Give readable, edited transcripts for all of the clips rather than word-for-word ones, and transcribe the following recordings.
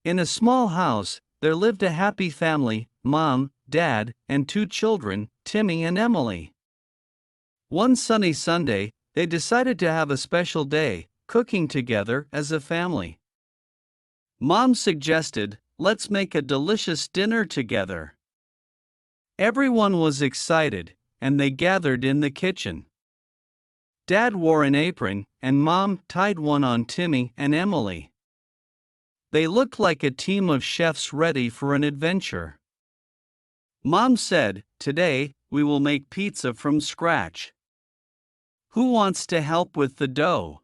In a small house, there lived a happy family: Mom, Dad, and two children, Timmy and Emily. One sunny Sunday, they decided to have a special day, cooking together as a family. Mom suggested, "Let's make a delicious dinner together." Everyone was excited, and they gathered in the kitchen. Dad wore an apron, and Mom tied one on Timmy and Emily. They looked like a team of chefs ready for an adventure. Mom said, "Today, we will make pizza from scratch. Who wants to help with the dough?"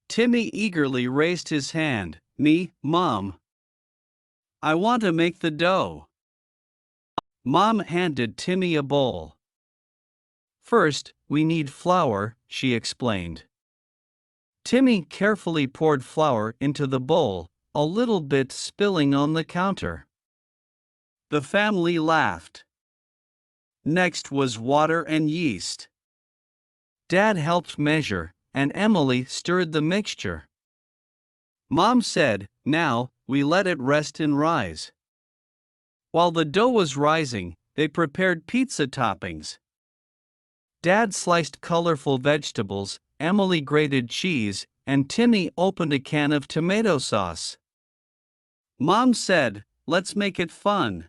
Timmy eagerly raised his hand. "Me, Mom. I want to make the dough." Mom handed Timmy a bowl. "First, we need flour," she explained. Timmy carefully poured flour into the bowl, a little bit spilling on the counter. The family laughed. Next was water and yeast. Dad helped measure, and Emily stirred the mixture. Mom said, "Now, we let it rest and rise." While the dough was rising, they prepared pizza toppings. Dad sliced colorful vegetables, Emily grated cheese, and Timmy opened a can of tomato sauce. Mom said, "Let's make it fun.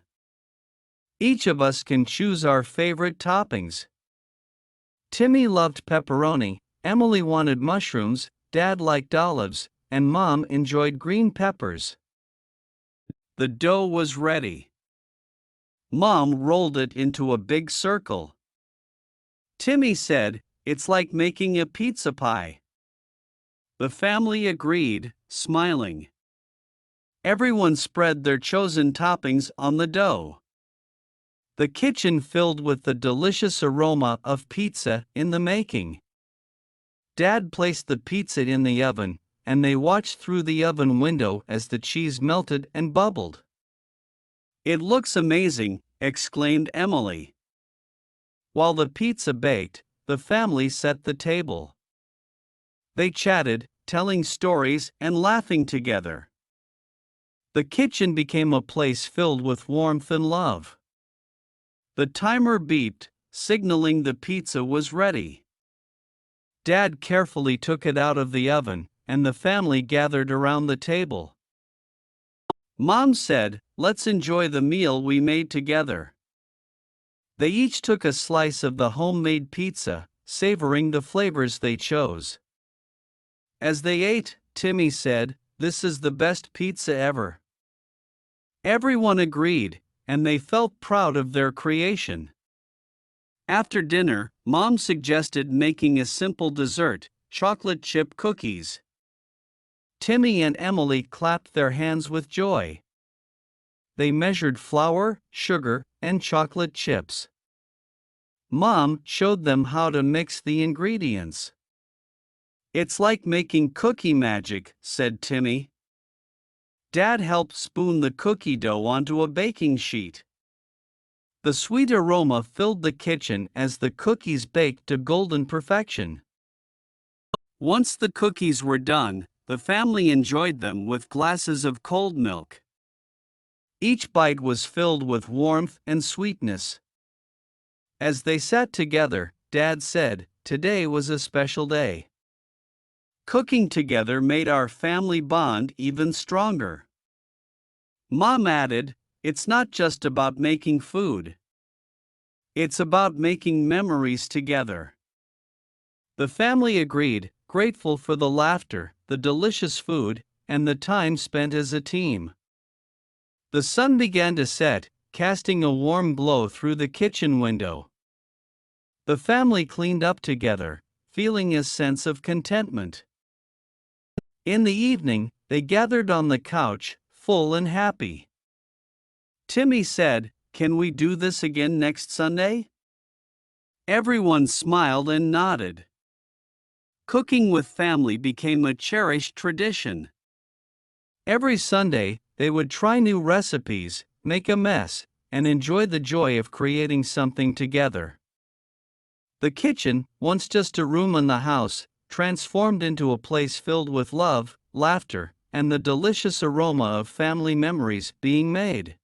Each of us can choose our favorite toppings." Timmy loved pepperoni, Emily wanted mushrooms, Dad liked olives, and Mom enjoyed green peppers. The dough was ready. Mom rolled it into a big circle. Timmy said, "It's like making a pizza pie." The family agreed, smiling. Everyone spread their chosen toppings on the dough. The kitchen filled with the delicious aroma of pizza in the making. Dad placed the pizza in the oven, and they watched through the oven window as the cheese melted and bubbled. "It looks amazing," exclaimed Emily. While the pizza baked, the family set the table. They chatted, telling stories and laughing together. The kitchen became a place filled with warmth and love. The timer beeped, signaling the pizza was ready. Dad carefully took it out of the oven, and the family gathered around the table. Mom said, "Let's enjoy the meal we made together." They each took a slice of the homemade pizza, savoring the flavors they chose. As they ate, Timmy said, "This is the best pizza ever." Everyone agreed, and they felt proud of their creation. After dinner, Mom suggested making a simple dessert: chocolate chip cookies. Timmy and Emily clapped their hands with joy. They measured flour, sugar, and chocolate chips. Mom showed them how to mix the ingredients. "It's like making cookie magic," said Timmy. Dad helped spoon the cookie dough onto a baking sheet. The sweet aroma filled the kitchen as the cookies baked to golden perfection. Once the cookies were done, the family enjoyed them with glasses of cold milk. Each bite was filled with warmth and sweetness. As they sat together, Dad said, "Today was a special day. Cooking together made our family bond even stronger." Mom added, "It's not just about making food. It's about making memories together." The family agreed, grateful for the laughter, the delicious food, and the time spent as a team. The sun began to set, casting a warm glow through the kitchen window. The family cleaned up together, feeling a sense of contentment. In the evening, they gathered on the couch, full and happy. Timmy said, "Can we do this again next Sunday?" Everyone smiled and nodded. Cooking with family became a cherished tradition. Every Sunday, they would try new recipes, make a mess, and enjoy the joy of creating something together. The kitchen, once just a room in the house, transformed into a place filled with love, laughter, and the delicious aroma of family memories being made.